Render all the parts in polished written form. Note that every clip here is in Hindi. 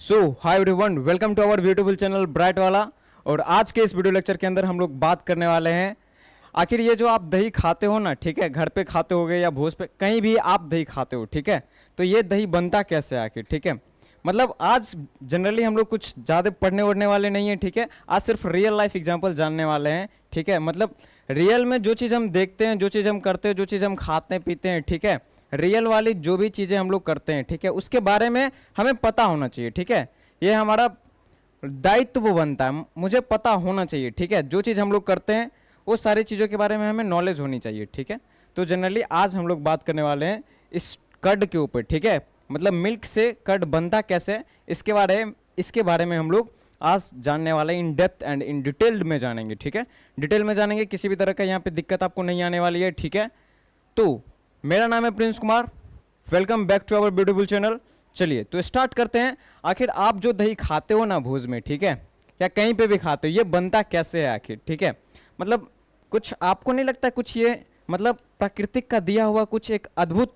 So hi everyone, welcome to our beautiful channel bright वाला। और आज के इस वीडियो लेक्चर के अंदर हम लोग बात करने वाले हैं, आखिर ये जो आप दही खाते हो ना, ठीक है, घर पे खाते होगे या भोज पे, कहीं भी आप दही खाते हो, ठीक है, तो ये दही बनता कैसे है आखिर, ठीक है। मतलब आज जनरली हम लोग कुछ ज़्यादा पढ़ने वढ़ने वाले नहीं हैं, ठीक है। आज सिर्फ रियल लाइफ एग्जांपल जानने वाले हैं, ठीक है। मतलब रियल में जो चीज़ हम देखते हैं, जो चीज़ हम करते हैं, जो चीज़ हम खाते पीते हैं, ठीक है, रियल वाली जो भी चीज़ें हम लोग करते हैं, ठीक है, उसके बारे में हमें पता होना चाहिए, ठीक है। ये हमारा दायित्व बनता है, मुझे पता होना चाहिए, ठीक है। जो चीज़ हम लोग करते हैं वो सारी चीज़ों के बारे में हमें नॉलेज होनी चाहिए, ठीक है। तो जनरली आज हम लोग बात करने वाले हैं इस कर्ड के ऊपर, ठीक है। मतलब मिल्क से कर्ड बनता कैसे है, इसके बारे में हम लोग आज जानने वाले हैं, in depth and in detailed में जानेंगे, ठीक है। डिटेल में जानेंगे, किसी भी तरह का यहाँ पे दिक्कत आपको नहीं आने वाली है, ठीक है। तो मेरा नाम है Prince Kumar, welcome back to our beautiful channel. चलिए तो स्टार्ट करते हैं। आखिर आप जो दही खाते हो ना भोज में, ठीक है, या कहीं पे भी खाते हो, ये बनता कैसे है आखिर, ठीक है। मतलब कुछ आपको नहीं लगता कुछ ये मतलब प्राकृतिक का दिया हुआ कुछ एक अद्भुत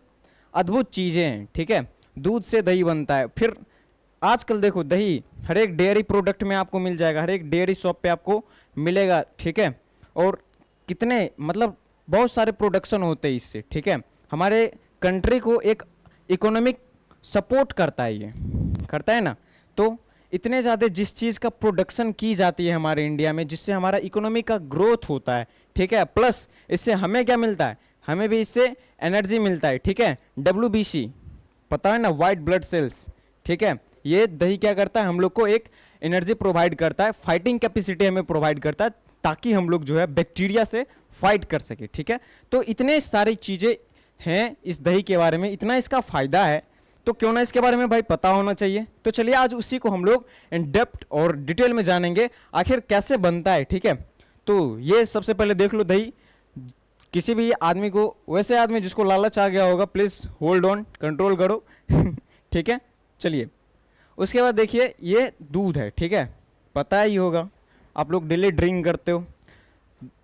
अद्भुत चीज़ें हैं, ठीक है। दूध से दही बनता है, फिर आजकल देखो दही हर एक डेयरी प्रोडक्ट में आपको मिल जाएगा, हर एक डेयरी शॉप पे आपको मिलेगा, ठीक है। और कितने मतलब बहुत सारे प्रोडक्शन होते हैं इससे, ठीक है। हमारे कंट्री को एक इकोनॉमिक सपोर्ट करता है, ये करता है ना। तो इतने ज़्यादा जिस चीज़ का प्रोडक्शन की जाती है हमारे इंडिया में, जिससे हमारा इकोनॉमी का ग्रोथ होता है, ठीक है, प्लस इससे हमें क्या मिलता है, हमें भी इससे एनर्जी मिलता है, ठीक है। WBC पता है ना, वाइट ब्लड सेल्स, ठीक है। ये दही क्या करता है, हम लोग को एक एनर्जी प्रोवाइड करता है, फाइटिंग कैपेसिटी हमें प्रोवाइड करता है, ताकि हम लोग जो है बैक्टीरिया से फाइट कर सके, ठीक है। तो इतने सारी चीज़ें हैं इस दही के बारे में, इतना इसका फ़ायदा है, तो क्यों ना इसके बारे में भाई पता होना चाहिए। तो चलिए आज उसी को हम लोग इन डेप्थ और डिटेल में जानेंगे, आखिर कैसे बनता है, ठीक है। तो ये सबसे पहले देख लो दही, किसी भी आदमी को, वैसे आदमी जिसको लालच आ गया होगा, प्लीज़ होल्ड ऑन, कंट्रोल करो ठीक है। चलिए उसके बाद देखिए, ये दूध है, ठीक है, पता ही होगा, आप लोग डेली ड्रिंक करते हो।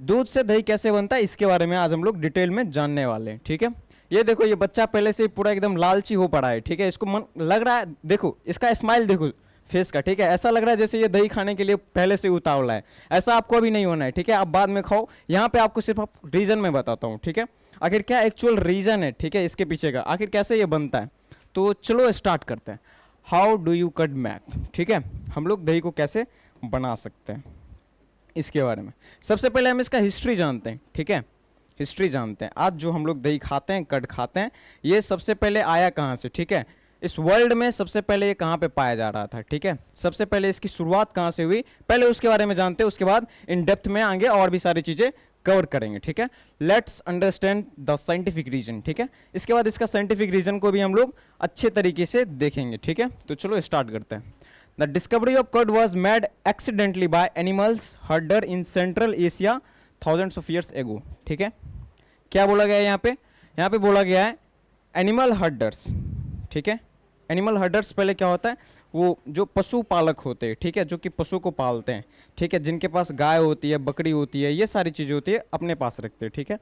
दूध से दही कैसे बनता है, इसके बारे में आज हम लोग डिटेल में जानने वाले हैं, ठीक है। ये देखो, ये बच्चा पहले से ही पूरा एकदम लालची हो पड़ा है, ठीक है। इसको मन लग रहा है, देखो इसका स्माइल देखो फेस का, ठीक है, ऐसा लग रहा है जैसे ये दही खाने के लिए पहले से उतावला है। ऐसा आपको अभी नहीं होना है, ठीक है, आप बाद में खाओ। यहाँ पे आपको सिर्फ रीज़न में बताता हूँ, ठीक है, आखिर क्या एक्चुअल रीज़न है, ठीक है, इसके पीछे का, आखिर कैसे ये बनता है। तो चलो स्टार्ट करते हैं। How do you cut mac, ठीक है, हम लोग दही को कैसे बना सकते हैं इसके बारे में। सबसे पहले हम इसका हिस्ट्री जानते हैं, ठीक है, हिस्ट्री जानते हैं। आज जो हम लोग दही खाते हैं, कर्ड खाते हैं, ये सबसे पहले आया कहाँ से, ठीक है। इस वर्ल्ड में सबसे पहले ये कहाँ पे पाया जा रहा था, ठीक है, सबसे पहले इसकी शुरुआत कहाँ से हुई, पहले उसके बारे में जानते हैं, उसके बाद इन डेप्थ में आगे और भी सारी चीज़ें कवर करेंगे, ठीक है। Let's understand the scientific reason, ठीक है। इसके बाद इसका साइंटिफिक रीजन को भी हम लोग अच्छे तरीके से देखेंगे, ठीक है। तो चलो स्टार्ट करते हैं। The discovery of curd was made accidentally by animals herder in central Asia thousands of years ago, ठीक है। क्या बोला गया है यहाँ पे बोला गया है एनिमल हर्डर्स, ठीक है। एनिमल हर्डर्स पहले क्या होता है, वो जो पशु पालक होते हैं, ठीक है, जो कि पशु को पालते हैं, ठीक है, जिनके पास गाय होती है, बकरी होती है, ये सारी चीज़ें होती है, अपने पास रखते हैं, ठीक है।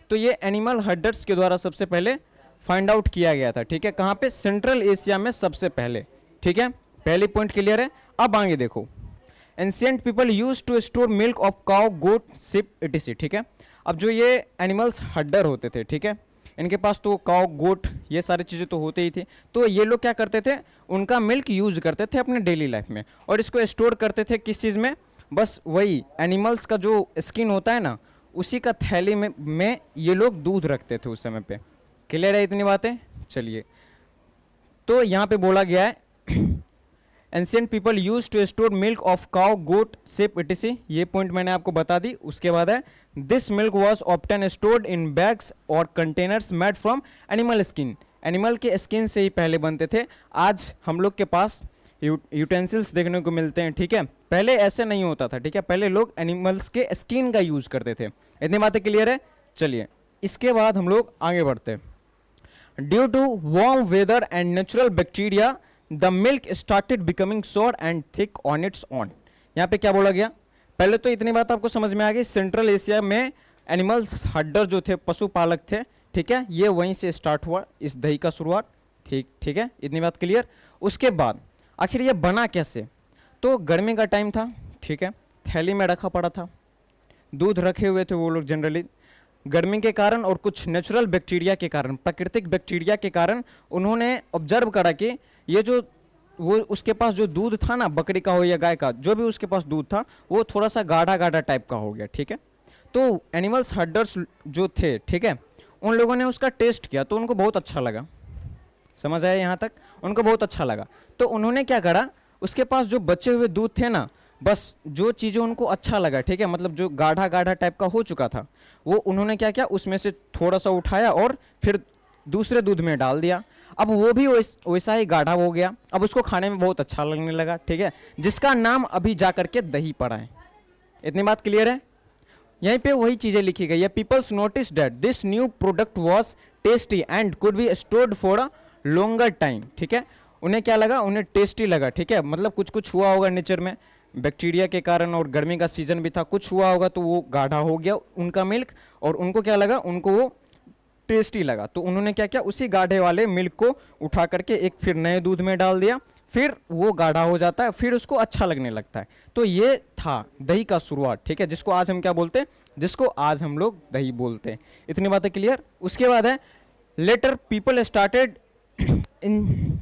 तो ये एनिमल हर्डर्स के द्वारा सबसे पहले फाइंड आउट किया गया था, ठीक है, कहाँ पे, सेंट्रल एशिया में सबसे पहले, ठीक है। पहली पॉइंट क्लियर है। अब आगे देखो, ancient people use to store milk of cow, goat, sheep etc, ठीक है। अब जो ये एनिमल्स हड्डर होते थे, ठीक है, इनके पास तो काउ, गोट, ये सारी चीज़ें तो होते ही थे, तो ये लोग क्या करते थे, उनका मिल्क यूज करते थे अपने डेली लाइफ में, और इसको स्टोर करते थे किस चीज़ में, बस वही एनिमल्स का जो स्किन होता है ना, उसी का थैली में ये लोग दूध रखते थे उस समय पे। क्लियर है इतनी बातें। चलिए तो यहाँ पे बोला गया है ancient people use to store milk of cow, goat, sheep etc, ये पॉइंट मैंने आपको बता दी। उसके बाद है this milk was often stored in bags और containers made from animal skin, animal के स्किन से ही पहले बनते थे। आज हम लोग के पास यूटेंसिल्स देखने को मिलते हैं, ठीक है, पहले ऐसे नहीं होता था, ठीक है, पहले लोग एनिमल्स के स्किन का यूज करते थे। इतनी बातें क्लियर है। चलिए इसके बाद हम लोग आगे बढ़ते हैं। Due to warm weather and natural bacteria the milk started becoming sour and thick on its own. यहाँ पे क्या बोला गया, पहले तो इतनी बात आपको समझ में आ गई, सेंट्रल एशिया में एनिमल्स हड्डर जो थे, पशुपालक थे, ठीक है, ये वहीं से स्टार्ट हुआ इस दही का शुरुआत, ठीक है, इतनी बात क्लियर। उसके बाद आखिर ये बना कैसे? तो गर्मी का टाइम था, ठीक है, थैली में रखा पड़ा था, दूध रखे हुए थे वो लोग जनरली। गर्मी के कारण और कुछ नेचुरल बैक्टीरिया के कारण, प्राकृतिक बैक्टीरिया के कारण उन्होंने ऑब्जर्व करा कि ये जो वो उसके पास जो दूध था ना, बकरी का हो या गाय का, जो भी उसके पास दूध था वो थोड़ा सा गाढ़ा गाढ़ा टाइप का हो गया, ठीक है। तो एनिमल्स हर्डर्स जो थे, ठीक है, उन लोगों ने उसका टेस्ट किया तो उनको बहुत अच्छा लगा। समझ आया यहाँ तक? उनको बहुत अच्छा लगा तो उन्होंने क्या करा, उसके पास जो बचे हुए दूध थे ना, बस जो चीज़ें उनको अच्छा लगा, ठीक है, मतलब जो गाढ़ा गाढ़ा टाइप का हो चुका था, वो उन्होंने क्या किया, उसमें से थोड़ा सा उठाया और फिर दूसरे दूध में डाल दिया। अब वो भी वैसा ही गाढ़ा हो गया, अब उसको खाने में बहुत अच्छा लगने लगा, ठीक है, जिसका नाम अभी जा करके दही पड़ा है। इतनी बात क्लियर है? यहीं पे वही चीज़ें लिखी गई है। Peoples notice that this new product was tasty and could be stored for a longer time, ठीक है। उन्हें क्या लगा, उन्हें टेस्टी लगा, ठीक है, मतलब कुछ कुछ हुआ होगा नेचर में, बैक्टीरिया के कारण, और गर्मी का सीजन भी था, कुछ हुआ होगा तो वो गाढ़ा हो गया उनका मिल्क, और उनको क्या लगा, उनको वो टेस्टी लगा। तो उन्होंने क्या किया, उसी गाढ़े वाले मिल्क को उठा करके एक फिर नए दूध में डाल दिया, फिर वो गाढ़ा हो जाता है, फिर उसको अच्छा लगने लगता है। तो ये था दही का शुरुआत, ठीक है, जिसको आज हम क्या बोलते हैं, जिसको आज हम लोग दही बोलते हैं। इतनी बातें क्लियर? उसके बाद है later people started in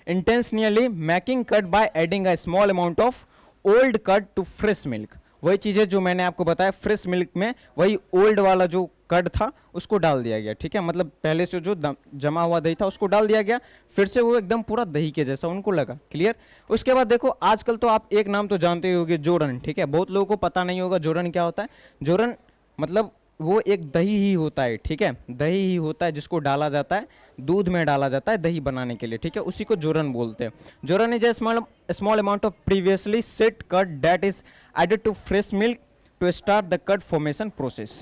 intentionally making curd by adding a small amount of old curd to fresh milk। वही चीज़ें जो मैंने आपको बताया, फ्रेश मिल्क में वही ओल्ड वाला जो कर्ड था उसको डाल दिया गया, ठीक है, मतलब पहले से जो जमा हुआ दही था उसको डाल दिया गया, फिर से वो एकदम पूरा दही के जैसा उनको लगा। क्लियर? उसके बाद देखो, आजकल तो आप एक नाम तो जानते ही होंगे, जोरन, ठीक है, बहुत लोगों को पता नहीं होगा जोरन क्या होता है। जोरन मतलब वो एक दही ही होता है, ठीक है, दही ही होता है जिसको डाला जाता है, दूध में डाला जाता है दही बनाने के लिए, ठीक है, उसी को जोरन बोलते हैं। जोरन is a small amount of previously set curd that is added to fresh milk to start the curd formation process.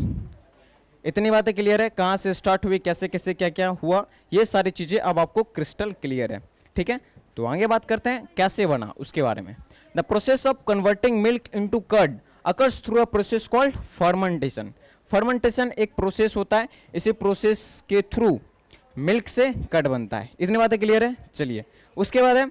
इतनी बातें क्लियर है? कहाँ से स्टार्ट हुई, कैसे कैसे क्या क्या हुआ, ये सारी चीज़ें अब आपको क्रिस्टल क्लियर है, ठीक है। तो आगे बात करते हैं कैसे बना उसके बारे में। The process of converting milk into curd occurs through a process called fermentation. Fermentation एक प्रोसेस होता है, इसी प्रोसेस के थ्रू मिल्क से कर्ड बनता है। इतनी बातें क्लियर है? चलिए उसके बाद है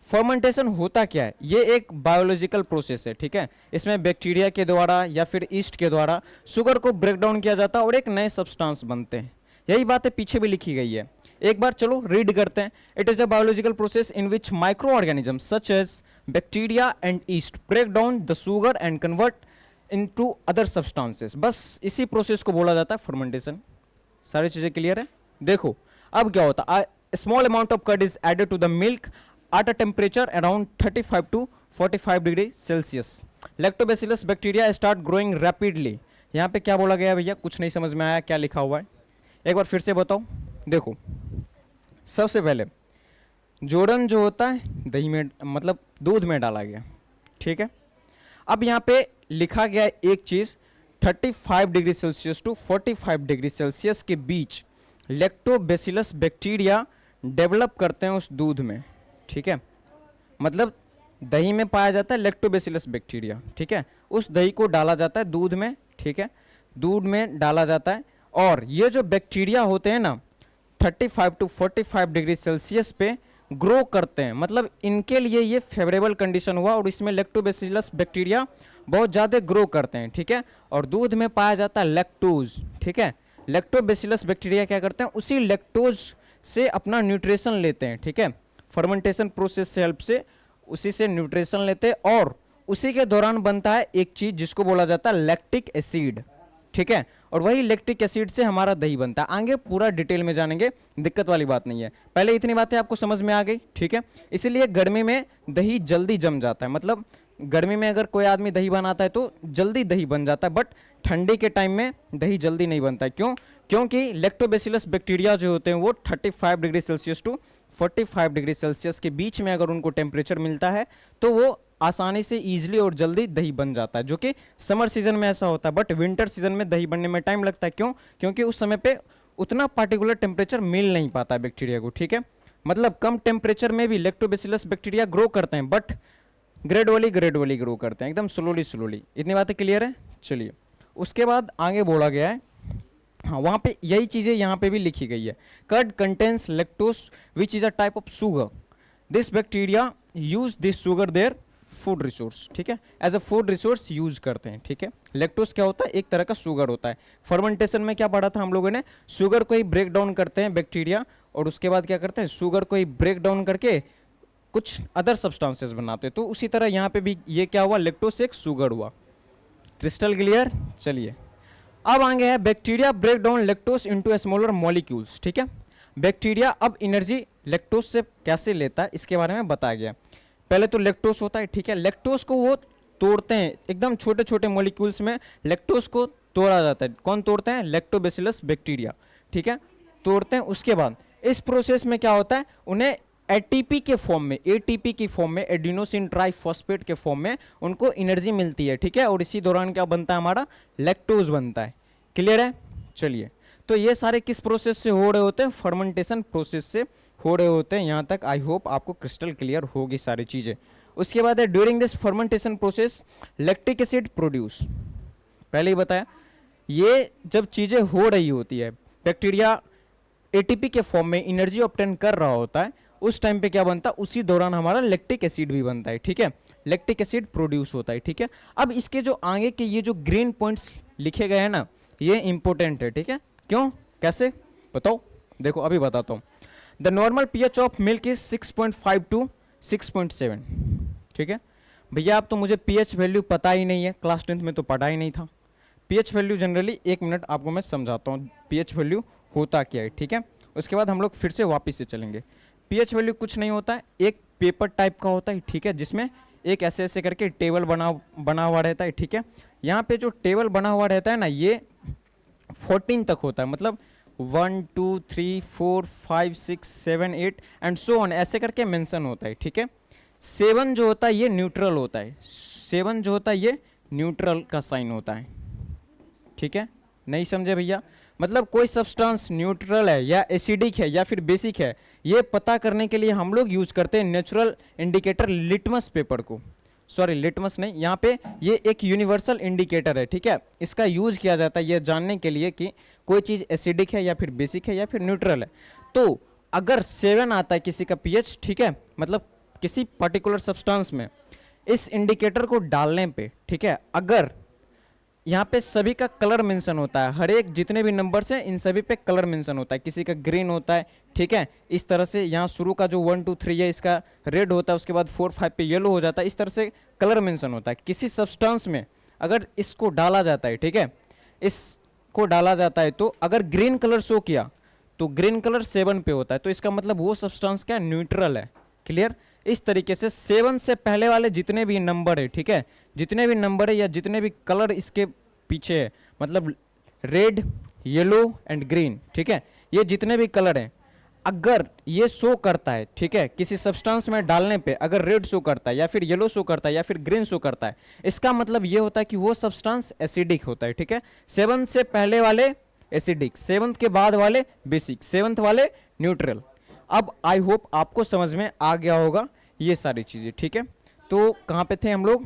फर्मेंटेशन होता क्या है। ये एक बायोलॉजिकल प्रोसेस है, ठीक है, इसमें बैक्टीरिया के द्वारा या फिर ईस्ट के द्वारा शुगर को ब्रेक डाउन किया जाता है और एक नए सब्सटेंस बनते हैं। यही बातें पीछे भी लिखी गई है, एक बार चलो रीड करते हैं। It is a biological process in which micro organism such as bacteria and yeast break down the sugar and convert into other substances. बस इसी प्रोसेस को बोला जाता है फर्मेंटेशन। सारी चीजें क्लियर है? देखो अब क्या होता है, small amount of curd is added to the milk at a temperature around 35 to 45 degree Celsius. Lactobacillus bacteria start growing rapidly. यहाँ पे क्या बोला गया है भैया, कुछ नहीं समझ में आया, क्या लिखा हुआ है एक बार फिर से बताओ। देखो सबसे पहले जोरन जो होता है दही में, मतलब दूध में डाला गया, ठीक है। अब यहाँ पे लिखा गया एक चीज़ 35 degree Celsius to 45 degree Celsius के बीच लैक्टोबैसिलस बैक्टीरिया डेवलप करते हैं उस दूध में, ठीक है, मतलब दही में पाया जाता है लैक्टोबैसिलस बैक्टीरिया, ठीक है, उस दही को डाला जाता है दूध में, ठीक है, दूध में डाला जाता है, और ये जो बैक्टीरिया होते हैं ना 35 टू 45 डिग्री सेल्सियस पे ग्रो करते हैं, मतलब इनके लिए ये फेवरेबल कंडीशन हुआ और इसमें लैक्टोबैसिलस बैक्टीरिया बहुत ज़्यादा ग्रो करते हैं, ठीक है, और दूध में पाया जाता है लैक्टोज, ठीक है। लैक्टोबैसिलस बैक्टीरिया क्या करते हैं, उसी लैक्टोज से अपना न्यूट्रिशन लेते हैं, ठीक है, फर्मेंटेशन प्रोसेस से हेल्प से उसी से न्यूट्रिशन लेते हैं, और उसी के दौरान बनता है एक चीज जिसको बोला जाता है लैक्टिक एसिड, ठीक है, और वही लैक्टिक एसिड से हमारा दही बनता है। आगे पूरा डिटेल में जानेंगे, दिक्कत वाली बात नहीं है, पहले इतनी बातें आपको समझ में आ गई, ठीक है। इसीलिए गर्मी में दही जल्दी जम जाता है, मतलब गर्मी में अगर कोई आदमी दही बनाता है तो जल्दी दही बन जाता है, बट ठंडी के टाइम में दही जल्दी नहीं बनता है। क्यों? क्योंकि लैक्टोबैसिलस बैक्टीरिया जो होते हैं वो 35 degree Celsius to 45 degree Celsius के बीच में अगर उनको टेम्परेचर मिलता है तो वो आसानी से ईजिली और जल्दी दही बन जाता है, जो कि समर सीजन में ऐसा होता है, बट विंटर सीजन में दही बनने में टाइम लगता है। क्यों? क्योंकि उस समय पे उतना पार्टिकुलर टेम्परेचर मिल नहीं पाता है बैक्टीरिया को, ठीक है, मतलब कम टेम्परेचर में भी लैक्टोबैसिलस बैक्टीरिया ग्रो करते हैं, बट ग्रेजुअली ग्रो करते हैं, एकदम स्लोली। इतनी बातें क्लियर है? चलिए उसके बाद आगे बोला गया है, हाँ वहाँ पे यही चीज़ें यहाँ पे भी लिखी गई है। Curd contains lactose which is a type of sugar. This bacteria use this sugar their food resource, ठीक है, as a food resource use करते हैं, ठीक है। लैक्टोज क्या होता है, एक तरह का शुगर होता है। फर्मेंटेशन में क्या पढ़ा था हम लोगों ने, शुगर को ही ब्रेक डाउन करते हैं बैक्टीरिया, और उसके बाद क्या करते हैं, शुगर को ही ब्रेक डाउन करके कुछ अदर सब्सटेंसेस बनाते हैं। तो उसी तरह यहाँ पे भी ये क्या हुआ, लैक्टोज से एक शुगर हुआ। Crystal clear. चलिए अब आगे है bacteria break down lactose into smaller molecules, ठीक है। बैक्टीरिया अब एनर्जी लैक्टोज से कैसे लेता है इसके बारे में बताया गया। पहले तो लैक्टोज होता है, ठीक है, लैक्टोज को वो तोड़ते हैं, एकदम छोटे छोटे मॉलिक्यूल्स में लैक्टोज को तोड़ा जाता है। कौन तोड़ते हैं, लैक्टोबैसिलस बैक्टीरिया, ठीक है, तोड़ते हैं। उसके बाद इस प्रोसेस में क्या होता है, उन्हें एटीपी के फॉर्म में, एटीपी की फॉर्म में, एडिनोसिन ट्राइफॉस्फेट के फॉर्म में उनको एनर्जी मिलती है, ठीक है, और इसी दौरान क्या बनता है, हमारा लैक्टोज बनता है। क्लियर है। चलिए तो ये सारे किस प्रोसेस से हो रहे होते हैं, फर्मेंटेशन प्रोसेस से हो रहे होते हैं। यहाँ तक आई होप आपको क्रिस्टल क्लियर होगी सारी चीज़ें। उसके बाद है during this fermentation process lactic acid produce, पहले ही बताया, ये जब चीज़ें हो रही होती है, बैक्टीरिया एटीपी के फॉर्म में एनर्जी ऑब्टेन कर रहा होता है, उस टाइम पे क्या बनता है, उसी दौरान हमारा लैक्टिक एसिड भी बनता है, ठीक है, लैक्टिक एसिड प्रोड्यूस होता है, ठीक है। अब इसके जो आगे के ये जो ग्रीन पॉइंट्स लिखे गए हैं ना, ये इंपॉर्टेंट है, ठीक है। क्यों, कैसे, बताओ, देखो अभी बताता हूँ। The normal pH of milk is 6.5 to 6.7, ठीक है। भैया आप तो मुझे पीएच वैल्यू पता ही नहीं है, क्लास 10th में तो पढ़ा ही नहीं था। पीएच वैल्यू जनरली, एक मिनट आपको मैं समझाता हूँ पीएच वैल्यू होता क्या है, ठीक है। उसके बाद हम लोग फिर से वापस से चलेंगे। पीएच वैल्यू कुछ नहीं होता है, एक पेपर टाइप का होता है, ठीक है, जिसमें एक ऐसे ऐसे करके टेबल बना हुआ रहता है, ठीक है। यहाँ पे जो टेबल बना हुआ रहता है ना, ये 14 तक होता है, मतलब 1 2 3 4 5 6 7 8 एंड सो ऑन ऐसे करके मेंशन होता है, ठीक है। 7 जो होता है ये न्यूट्रल होता है, 7 जो होता है ये न्यूट्रल का साइन होता है, ठीक है। नहीं समझे भैया, मतलब कोई सब्सटेंस न्यूट्रल है या एसिडिक है या फिर बेसिक है, ये पता करने के लिए हम लोग यूज करते हैं नेचुरल इंडिकेटर लिटमस पेपर को, सॉरी लिटमस नहीं, यहाँ पे ये एक यूनिवर्सल इंडिकेटर है, ठीक है। इसका यूज किया जाता है ये जानने के लिए कि कोई चीज़ एसिडिक है या फिर बेसिक है या फिर न्यूट्रल है। तो अगर 7 आता है किसी का पीएच, ठीक है, मतलब किसी पर्टिकुलर सब्सटेंस में, इस इंडिकेटर को डालने पे, ठीक है, अगर यहाँ पे सभी का कलर मेंशन होता है, हर एक जितने भी नंबर्स हैं इन सभी पे कलर मेंशन होता है, किसी का ग्रीन होता है, ठीक है, इस तरह से यहाँ शुरू का जो 1 2 3 है इसका रेड होता है, उसके बाद 4 5 पे येलो हो जाता है, इस तरह से कलर मेंशन होता है। किसी सब्सटेंस में अगर इसको डाला जाता है, ठीक है, इसको डाला जाता है, तो अगर ग्रीन कलर शो किया तो ग्रीन कलर 7 पे होता है, तो इसका मतलब वो सब्सटेंस क्या न्यूट्रल है। क्लियर। इस तरीके से 7 से पहले वाले जितने भी नंबर है, ठीक है, जितने भी नंबर है या जितने भी कलर इसके पीछे है, मतलब रेड येलो एंड ग्रीन, ठीक है, ये जितने भी कलर हैं, अगर ये शो करता है, ठीक है, किसी सब्सटेंस में डालने पे अगर रेड शो करता है या फिर येलो शो करता है या फिर ग्रीन शो करता है, इसका मतलब ये होता है कि वो सब्सटेंस एसिडिक होता है, ठीक है। 7 से पहले वाले एसिडिक, 7th के बाद वाले बेसिक, 7th वाले न्यूट्रल। अब आई होप आपको समझ में आ गया होगा ये सारी चीजें, ठीक है। तो कहाँ पे थे हम लोग,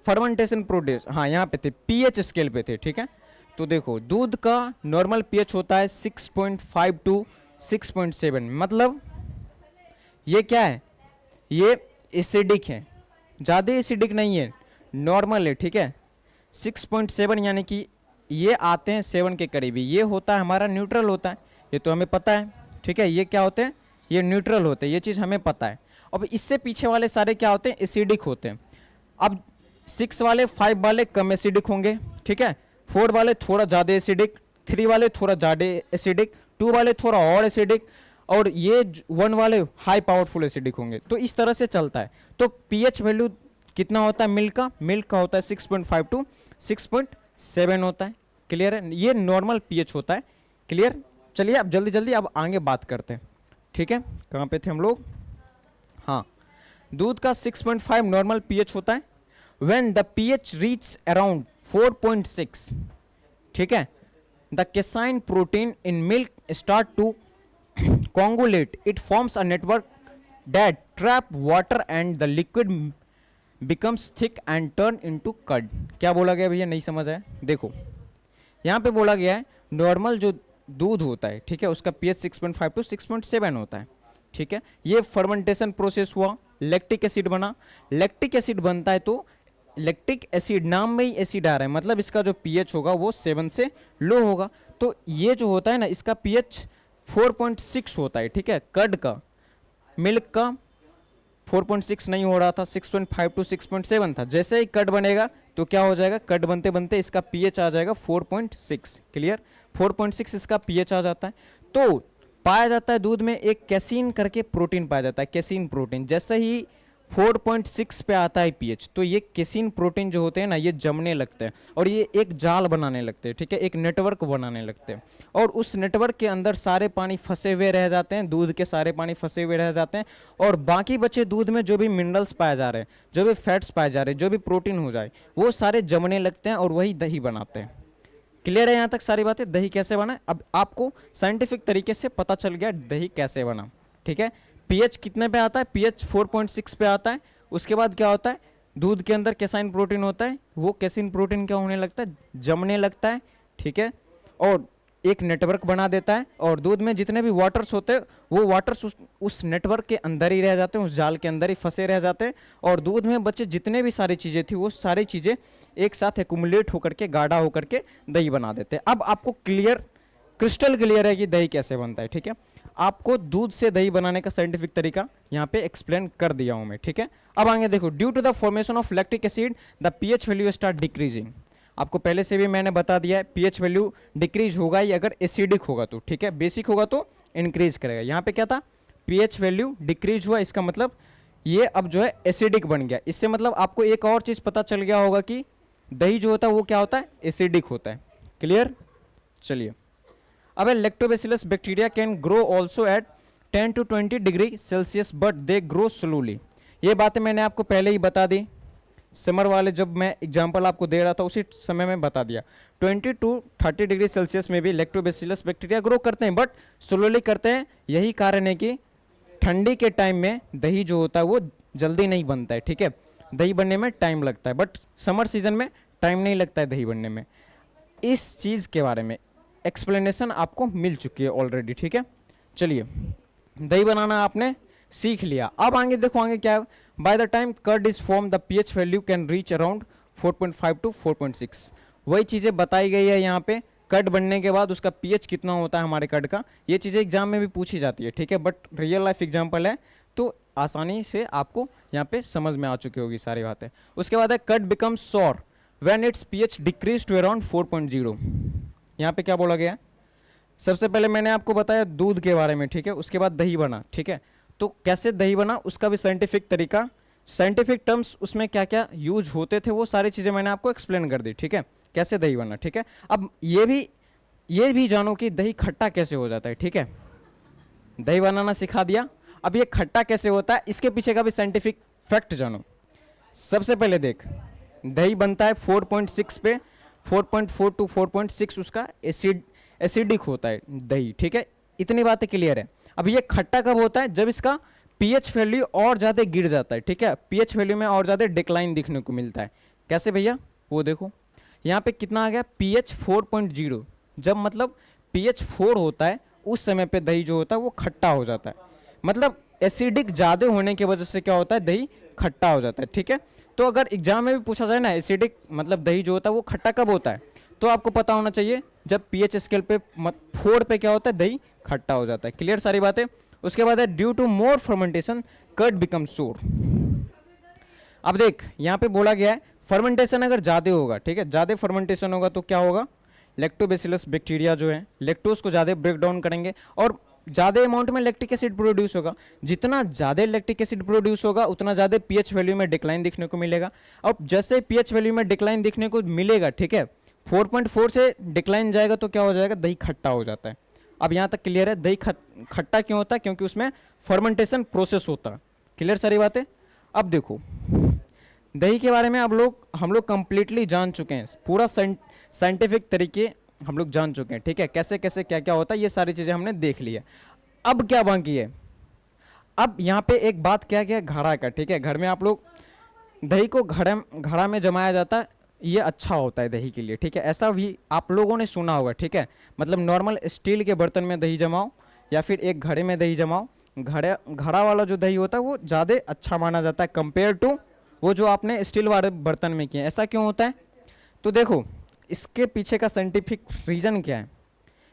फर्मेंटेशन प्रोसेस, हाँ यहाँ पे थे, पीएच स्केल पे थे, ठीक है। तो देखो दूध का नॉर्मल पीएच होता है 6.5 टू 6.7, मतलब ये क्या है, ये एसिडिक है, ज़्यादा एसिडिक नहीं है, नॉर्मल है, ठीक है। 6.7 यानी कि ये आते हैं 7 के करीबी, ये होता है हमारा न्यूट्रल होता है, ये तो हमें पता है, ठीक है। ये क्या होते हैं, ये न्यूट्रल होते हैं, ये चीज़ हमें पता है। अब इससे पीछे वाले सारे क्या होते हैं, एसिडिक होते हैं। अब 6 वाले 5 वाले कम एसिडिक होंगे, ठीक है, 4 वाले थोड़ा ज़्यादा एसिडिक, 3 वाले थोड़ा ज़्यादा एसिडिक, 2 वाले थोड़ा और एसिडिक, और ये 1 वाले हाई पावरफुल एसिडिक होंगे। तो इस तरह से चलता है। तो पीएच वैल्यू कितना होता है मिल्क का होता है 6.5 टू 6.7 होता है। क्लियर है, ये नॉर्मल पीएच होता है। क्लियर। चलिए अब जल्दी जल्दी अब आगे बात करते हैं, ठीक है। कहाँ पे थे हम लोग, हाँ, दूध का 6.5 नॉर्मल पीएच होता है। When the pH reach around 4.6, ठीक है, the casein protein in milk start to coagulate, it forms a network that trap water and the liquid becomes thick and turn into curd। क्या बोला गया भैया, नहीं समझ आया। देखो यहाँ पे बोला गया है नॉर्मल जो दूध होता है, ठीक है, उसका पीएच 6.5 टू 6.7 होता है, ठीक है, ये फर्मेंटेशन प्रोसेस हुआ, लैक्टिक एसिड बना। लैक्टिक एसिड बनता है तो लैक्टिक एसिड नाम में ही एसिड आ रहा है, मतलब इसका जो पीएच होगा वो 7 से लो होगा। तो ये जो होता है ना, इसका पीएच 4.6 होता है, ठीक है। कर्ड का, मिल्क का 4.6 नहीं हो रहा था, 6.5 टू 6.7 था। जैसे ही कर्ड बनेगा तो क्या हो जाएगा, कर्ड बनते बनते इसका पीएच आ जाएगा 4.6। क्लियर, 4.6 इसका पीएच आ जाता है। तो पाया जाता है दूध में एक कैसीन करके प्रोटीन पाया जाता है, कैसीन प्रोटीन। जैसे ही 4.6 पे आता है पीएच, तो ये कैसीन प्रोटीन जो होते हैं ना, ये जमने लगते हैं और ये एक जाल बनाने लगते हैं, ठीक है, एक नेटवर्क बनाने लगते हैं। और उस नेटवर्क के अंदर सारे पानी फंसे हुए रह जाते हैं, दूध के सारे पानी फंसे हुए रह जाते हैं। और बाकी बचे दूध में जो भी मिनरल्स पाए जा रहे हैं, जो भी फैट्स पाए जा रहे हैं, जो भी प्रोटीन हो जाए, वो सारे जमने लगते हैं और वही दही बनाते हैं। क्लियर है यहाँ तक सारी बातें? दही कैसे बना, अब आपको साइंटिफिक तरीके से पता चल गया दही कैसे बना, ठीक है। पीएच कितने पे आता है, पीएच 4.6 पे आता है। उसके बाद क्या होता है, दूध के अंदर कैसाइन प्रोटीन होता है, वो कैसीन प्रोटीन क्या होने लगता है, जमने लगता है, ठीक है। और एक नेटवर्क बना देता है और दूध में जितने भी वाटर्स होते हैं वो वाटर्स उस नेटवर्क के अंदर ही रह जाते हैं, उस जाल के अंदर ही फंसे रह जाते हैं। और दूध में बचे जितने भी सारी चीज़ें थी वो सारी चीज़ें एक साथ एक्युमुलेट होकर के, गाढ़ा होकर के दही बना देते हैं। अब आपको क्लियर, क्रिस्टल क्लियर है कि दही कैसे बनता है, ठीक है। आपको दूध से दही बनाने का साइंटिफिक तरीका यहाँ पे एक्सप्लेन कर दिया हूँ मैं, ठीक है। अब आगे देखो, due to the formation of lactic acid the pH value start decreasing. आपको पहले से भी मैंने बता दिया है, पीएच वैल्यू डिक्रीज होगा ही अगर एसिडिक होगा तो, ठीक है। बेसिक होगा तो इंक्रीज करेगा। यहाँ पे क्या था, पीएच वैल्यू डिक्रीज हुआ, इसका मतलब ये अब जो है एसिडिक बन गया। इससे मतलब आपको एक और चीज़ पता चल गया होगा कि दही जो होता है वो क्या होता है, एसिडिक होता है। क्लियर, चलिए। अब lactobacillus bacteria can grow also eight 10 to 20 degree Celsius but they grow slowly. ये बातें मैंने आपको पहले ही बता दी, समर वाले जब मैं एग्जांपल आपको दे रहा था उसी समय में बता दिया। 20 to 30 डिग्री सेल्सियस में भी लैक्टोबैसिलस बैक्टीरिया ग्रो करते हैं, बट स्लोली करते हैं। यही कारण है कि ठंडी के टाइम में दही जो होता है वो जल्दी नहीं बनता है, ठीक है। दही बनने में टाइम लगता है, बट समर सीजन में टाइम नहीं लगता है दही बनने में। इस चीज़ के बारे में एक्सप्लेनेशन आपको मिल चुकी है ऑलरेडी, ठीक है। चलिए, दही बनाना आपने सीख लिया। अब आगे देखो, आगे क्या है, by the time curd is form the pH value can reach around 4.5 to 4.6। वही चीज़ें बताई गई है यहाँ पे। कर्ड बनने के बाद उसका पीएच कितना होता है हमारे कर्ड का, ये चीज़ें एग्जाम में भी पूछी जाती है, ठीक है। बट रियल लाइफ एग्जाम्पल है तो आसानी से आपको यहाँ पे समझ में आ चुकी होगी सारी बातें। उसके बाद है curd become sour when its pH decrease to around 4.0। यहाँ पे क्या बोला गया है, सबसे पहले मैंने आपको बताया दूध के बारे में, ठीक है। उसके बाद दही बना, ठीक है। तो कैसे दही बना उसका भी साइंटिफिक तरीका, साइंटिफिक टर्म्स उसमें क्या क्या यूज होते थे वो सारी चीज़ें मैंने आपको एक्सप्लेन कर दी, ठीक है, कैसे दही बना, ठीक है। अब ये भी जानो कि दही खट्टा कैसे हो जाता है, ठीक है। दही बनाना सिखा दिया, अब ये खट्टा कैसे होता है इसके पीछे का भी साइंटिफिक फैक्ट जानो। सबसे पहले देख, दही बनता है 4.6 पे, 4.4 to 4.6 उसका एसिडिक होता है दही, ठीक है। इतनी बातें क्लियर है। अब ये खट्टा कब होता है, जब इसका पीएच वैल्यू और ज़्यादा गिर जाता है, ठीक है। पीएच वैल्यू में और ज़्यादा डिक्लाइन दिखने को मिलता है। कैसे भैया, वो देखो यहाँ पे कितना आ गया, पीएच 4.0। जब मतलब पीएच 4 होता है उस समय पे दही जो होता है वो खट्टा हो जाता है। मतलब एसिडिक ज़्यादा होने की वजह से क्या होता है, दही खट्टा हो जाता है, ठीक है। तो अगर एग्जाम में भी पूछा जाए ना एसिडिक मतलब दही जो होता है वो खट्टा कब होता है, तो आपको पता होना चाहिए जब पीएच स्केल पे 4 पे क्या होता है, दही खट्टा हो जाता है। क्लियर सारी बातें। उसके बाद है due to more fermentation curd become sour. अब देख यहाँ पे बोला गया है फर्मेंटेशन अगर ज़्यादा होगा, ठीक है, ज़्यादा फर्मेंटेशन होगा तो क्या होगा, लैक्टोबैसिलस बैक्टीरिया जो है लैक्टोज को ज़्यादा ब्रेक डाउन करेंगे और ज़्यादा अमाउंट में लैक्टिक एसिड प्रोड्यूस होगा। जितना ज़्यादा लैक्टिक एसिड प्रोड्यूस होगा उतना ज़्यादा पीएच वैल्यू में डिक्लाइन दिखने को मिलेगा। अब जैसे पीएच वैल्यू में डिक्लाइन दिखने को मिलेगा, ठीक है, 4.4 से डिक्लाइन जाएगा तो क्या हो जाएगा, दही खट्टा हो जाता है। अब यहाँ तक क्लियर है, दही खट्टा क्यों होता है, क्योंकि उसमें फर्मेंटेशन प्रोसेस होता है। क्लियर सारी बातें। अब देखो दही के बारे में हम लोग कंप्लीटली जान चुके हैं, पूरा साइंटिफिक तरीके हम लोग जान चुके हैं, ठीक है। कैसे कैसे क्या क्या होता है ये सारी चीज़ें हमने देख ली है। अब क्या बाकी है, अब यहाँ पे एक बात क्या क्या घड़ा का, ठीक है। घर में आप लोग दही को घड़ा में जमाया जाता है, ये अच्छा होता है दही के लिए, ठीक है। ऐसा भी आप लोगों ने सुना होगा, ठीक है। मतलब नॉर्मल स्टील के बर्तन में दही जमाओ या फिर एक घड़े में दही जमाओ, घड़ा घड़ा वाला जो दही होता है वो ज़्यादा अच्छा माना जाता है कंपेयर टू वो जो आपने स्टील वाले बर्तन में किए। ऐसा क्यों होता है? तो देखो इसके पीछे का साइंटिफिक रीज़न क्या है।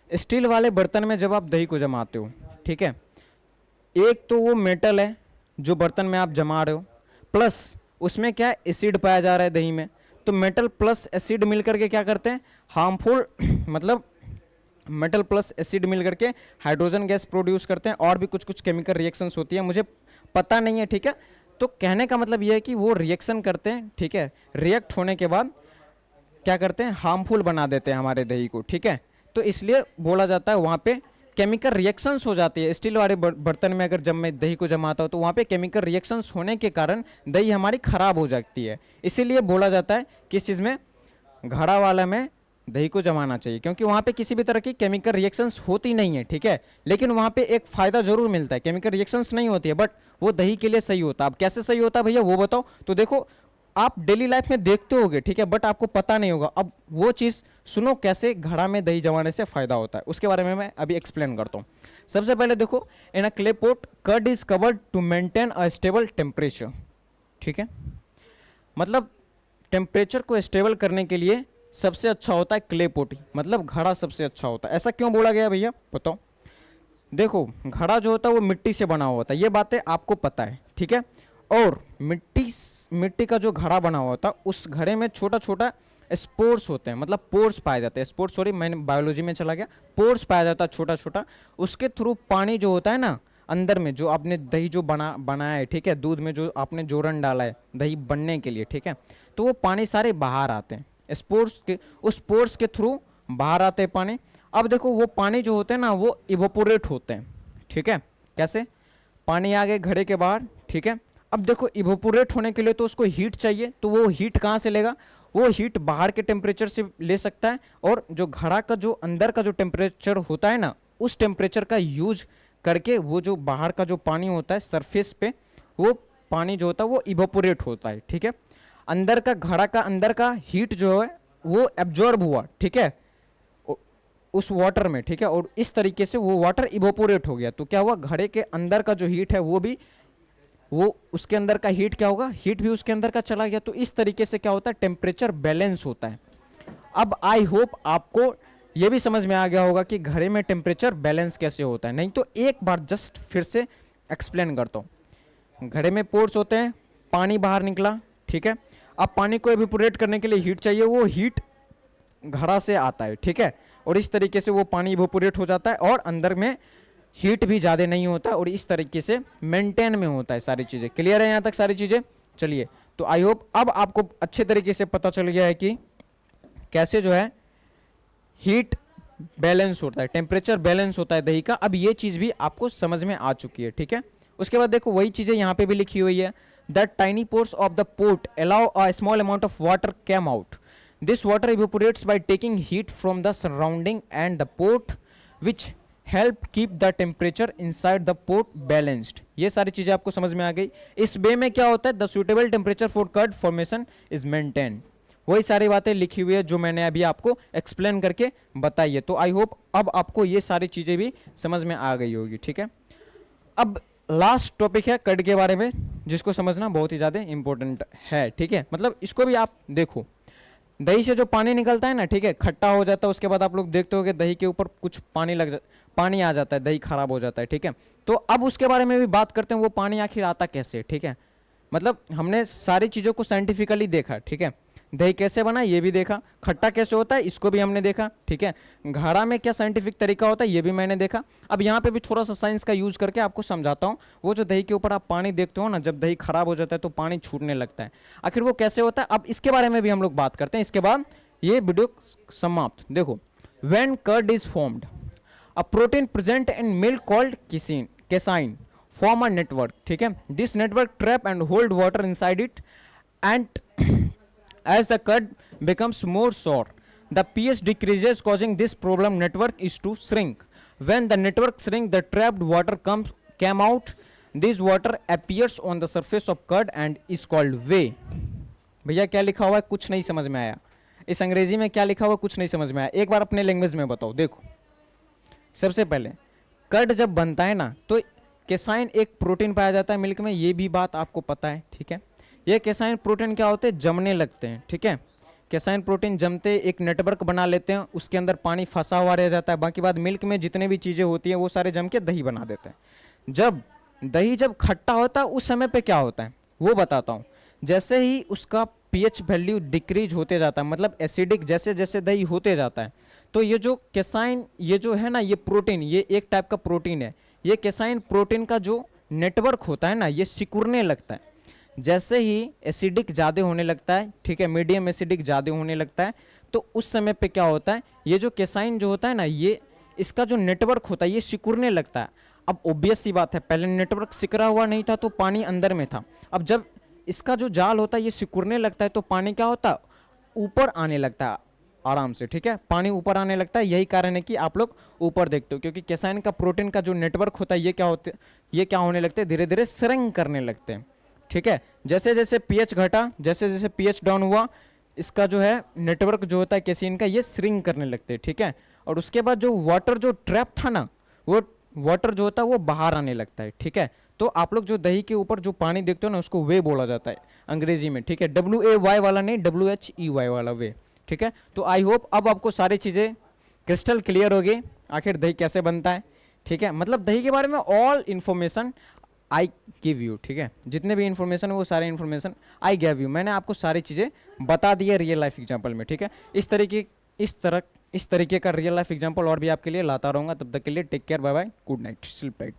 स्टील वाले बर्तन में जब आप दही को जमाते हो, ठीक है, एक तो वो मेटल है जो बर्तन में आप जमा रहे हो, प्लस उसमें क्या है, एसिड पाया जा रहा है दही में। तो मेटल प्लस एसिड मिल करके क्या करते हैं, हार्मफुल मतलब मेटल प्लस एसिड मिल करके हाइड्रोजन गैस प्रोड्यूस करते हैं, और भी कुछ कुछ केमिकल रिएक्शंस होती है, मुझे पता नहीं है, ठीक है। तो कहने का मतलब ये है कि वो रिएक्शन करते हैं, ठीक है, रिएक्ट होने के बाद क्या करते हैं, हार्मफुल बना देते हैं हमारे दही को, ठीक है। तो इसलिए बोला जाता है वहाँ पे केमिकल रिएक्शंस हो जाती है। स्टील वाले बर्तन में अगर जब मैं दही को जमाता हूँ तो वहाँ पे केमिकल रिएक्शंस होने के कारण दही हमारी खराब हो जाती है। इसीलिए बोला जाता है किस चीज़ में, घड़ा वाला में दही को जमाना चाहिए, क्योंकि वहाँ पे किसी भी तरह की केमिकल रिएक्शंस होती नहीं है, ठीक है। लेकिन वहाँ पे एक फ़ायदा जरूर मिलता है, केमिकल रिएक्शंस नहीं होती है बट वो दही के लिए सही होता है। अब कैसे सही होता है भैया वो बताओ। तो देखो आप डेली लाइफ में देखते होगे, ठीक है, बट आपको पता नहीं होगा। अब वो चीज़ सुनो कैसे घड़ा में दही जमाने से फ़ायदा होता है, उसके बारे में मैं अभी एक्सप्लेन करता हूँ। सबसे पहले देखो, in a clay pot curd is covered to maintain a stable temperature, ठीक है। मतलब टेम्परेचर को स्टेबल करने के लिए सबसे अच्छा होता है क्ले पॉट, मतलब घड़ा सबसे अच्छा होता है। ऐसा क्यों बोला गया भैया बताओ। देखो घड़ा जो होता है वो मिट्टी से बना हुआ होता है, ये बातें आपको पता है, ठीक है। और मिट्टी का जो घड़ा बना हुआ होता है उस घड़े में छोटा छोटा स्पोर्स होते हैं, मतलब पोर्स पाए जाते हैं। स्पोर्स, सॉरी मैंने बायोलॉजी में चला गया। पोर्स पाया जाता है छोटा छोटा, उसके थ्रू पानी जो होता है ना अंदर में, जो आपने दही जो बनाया है, ठीक है, दूध में जो आपने जोरन डाला है दही बनने के लिए, ठीक है, तो वो पानी सारे बाहर आते हैं स्पोर्स के, उस पोर्स के थ्रू बाहर आते हैं पानी। अब देखो वो पानी जो होते हैं ना वो इवोपोरेट होते हैं, ठीक है। कैसे? पानी आ गए घड़े के बाहर, ठीक है। अब देखो इवोपोरेट होने के लिए तो उसको हीट चाहिए, तो वो हीट कहाँ से लेगा, वो हीट बाहर के टेम्परेचर से ले सकता है। और जो घड़ा का जो अंदर का जो टेम्परेचर होता है ना, उस टेम्परेचर का यूज करके वो जो बाहर का जो पानी होता है सरफेस पे, वो पानी जो होता है वो इवोपोरेट होता है, ठीक है। अंदर का घड़ा का अंदर का हीट जो है वो एब्जॉर्ब हुआ, ठीक है, उस वाटर में, ठीक है, और इस तरीके से वो वाटर इवोपोरेट हो गया। तो क्या हुआ, घड़े के अंदर का जो हीट है वो भी, वो उसके अंदर का हीट क्या होगा, हीट भी उसके अंदर का चला गया। तो इस तरीके से क्या होता है, टेम्परेचर बैलेंस होता है। अब आई होप आपको ये भी समझ में आ गया होगा कि घड़े में टेम्परेचर बैलेंस कैसे होता है। नहीं तो एक बार जस्ट फिर से एक्सप्लेन करता हूँ। घड़े में पोर्स होते हैं, पानी बाहर निकला, ठीक है। अब पानी को इवेपोरेट करने के लिए हीट चाहिए, वो हीट घड़ा से आता है, ठीक है, और इस तरीके से वो पानी इवेपोरेट हो जाता है और अंदर में हीट भी ज़्यादा नहीं होता और इस तरीके से मेंटेन में होता है। सारी चीज़ें क्लियर है यहाँ तक सारी चीज़ें? चलिए, तो आई होप अब आपको अच्छे तरीके से पता चल गया है कि कैसे जो है हीट बैलेंस होता है, टेम्परेचर बैलेंस होता है दही का। अब ये चीज़ भी आपको समझ में आ चुकी है, ठीक है। उसके बाद देखो वही चीज़ें यहाँ पे भी लिखी हुई है, that tiny pores of the pot allow a small amount of water come out. This water evaporates by taking heat from the surrounding and the pot which help keep the temperature inside the pot balanced. ये सारी चीज़ें आपको समझ में आ गई। इस वे में क्या होता है, the suitable temperature for curd formation is maintain. वही सारी बातें लिखी हुई है जो मैंने अभी आपको एक्सप्लेन करके बताई है। तो आई होप अब आपको ये सारी चीज़ें भी समझ में आ गई होगी, ठीक है। अब लास्ट टॉपिक है कर्ड के बारे में, जिसको समझना बहुत ही ज़्यादा इंपॉर्टेंट है, ठीक है। मतलब इसको भी आप देखो, दही से जो पानी निकलता है ना, ठीक है, खट्टा हो जाता है, उसके बाद आप लोग देखते हो कि दही के ऊपर कुछ पानी आ जाता है, दही खराब हो जाता है, ठीक है। तो अब उसके बारे में भी बात करते हैं, वो पानी आखिर आता कैसे, ठीक है। मतलब हमने सारी चीज़ों को साइंटिफिकली देखा, ठीक है। दही कैसे बना ये भी देखा, खट्टा कैसे होता है इसको भी हमने देखा, ठीक है। घड़ा में क्या साइंटिफिक तरीका होता है ये भी मैंने देखा। अब यहाँ पे भी थोड़ा सा साइंस का यूज करके आपको समझाता हूँ। वो जो दही के ऊपर आप पानी देखते हो ना, जब दही खराब हो जाता है तो पानी छूटने लगता है, आखिर वो कैसे होता है, अब इसके बारे में भी हम लोग बात करते हैं। इसके बाद ये वीडियो समाप्त। देखो, when curd is formed, a protein present in milk called casein form a network, ठीक है। This network trap and hold water inside it and as the curd becomes more sour, the pH decreases, causing this problem network is to shrink. When the network shrinks, the trapped water came out. This water appears on the surface of curd and is called whey. भैया क्या लिखा हुआ है कुछ नहीं समझ में आया, इस अंग्रेजी में क्या लिखा हुआ कुछ नहीं समझ में आया, एक बार अपने लैंग्वेज में बताओ। देखो, सबसे पहले कर्ड जब बनता है ना तो केसाइन एक प्रोटीन पाया जाता है मिल्क में, ये भी बात आपको पता है, ठीक है। ये केसाइन प्रोटीन क्या होते हैं, जमने लगते हैं, ठीक है। केसाइन प्रोटीन जमते एक नेटवर्क बना लेते हैं, उसके अंदर पानी फंसा हुआ रह जाता है, बाकी बाद मिल्क में जितने भी चीज़ें होती हैं वो सारे जम के दही बना देते हैं। जब दही जब खट्टा होता है उस समय पे क्या होता है वो बताता हूँ। जैसे ही उसका पीएच वैल्यू डिक्रीज होते जाता है, मतलब एसिडिक जैसे जैसे दही होते जाता है, तो ये जो केसाइन ये जो है ना ये प्रोटीन, ये एक टाइप का प्रोटीन है, ये केसाइन प्रोटीन का जो नेटवर्क होता है ना ये सिकुड़ने लगता है। जैसे ही एसिडिक ज़्यादा होने लगता है, ठीक है, मीडियम एसिडिक ज़्यादा होने लगता है, तो उस समय पे क्या होता है, ये जो केसाइन जो होता है ना ये इसका जो नेटवर्क होता है ये सिकुड़ने लगता है। अब ऑब्वियस सी बात है, पहले नेटवर्क सिकरा हुआ नहीं था तो पानी अंदर में था। अब जब इसका जो जाल होता है ये सिकुड़ने लगता है तो पानी क्या होता है, ऊपर आने लगता है आराम से, ठीक है, पानी ऊपर आने लगता है। यही कारण है कि आप लोग ऊपर देखते हो, क्योंकि केसाइन का प्रोटीन का जो नेटवर्क होता है ये क्या होने लगते हैं, धीरे धीरे श्रिंक करने लगते हैं, ठीक है। जैसे जैसे पीएच घटा, जैसे जैसे पीएच डाउन हुआ, इसका जो है नेटवर्क जो होता है केसिन का ये श्रिंक करने लगते हैं, ठीक है। और उसके बाद जो वाटर जो ट्रैप था ना, वो वाटर जो होता है वो बाहर आने लगता है, ठीक है। तो आप लोग जो दही के ऊपर जो पानी देखते हो ना उसको वे बोला जाता है अंग्रेजी में, ठीक है, WAY वाला नहीं, WHEY वाला वे, ठीक है। तो आई होप अब आपको सारी चीज़ें क्रिस्टल क्लियर होगी, आखिर दही कैसे बनता है, ठीक है। मतलब दही के बारे में all information I give you, ठीक है, जितने भी इन्फॉर्मेशन है वो सारे इन्फॉर्मेशन आई गिव यू, मैंने आपको सारी चीज़ें बता दी है रियल लाइफ एग्जाम्पल में, ठीक है। इस तरीके का रियल लाइफ एग्जाम्पल और भी आपके लिए लाता रहूँगा। तब तक के लिए take care, bye bye, good night, sleep tight.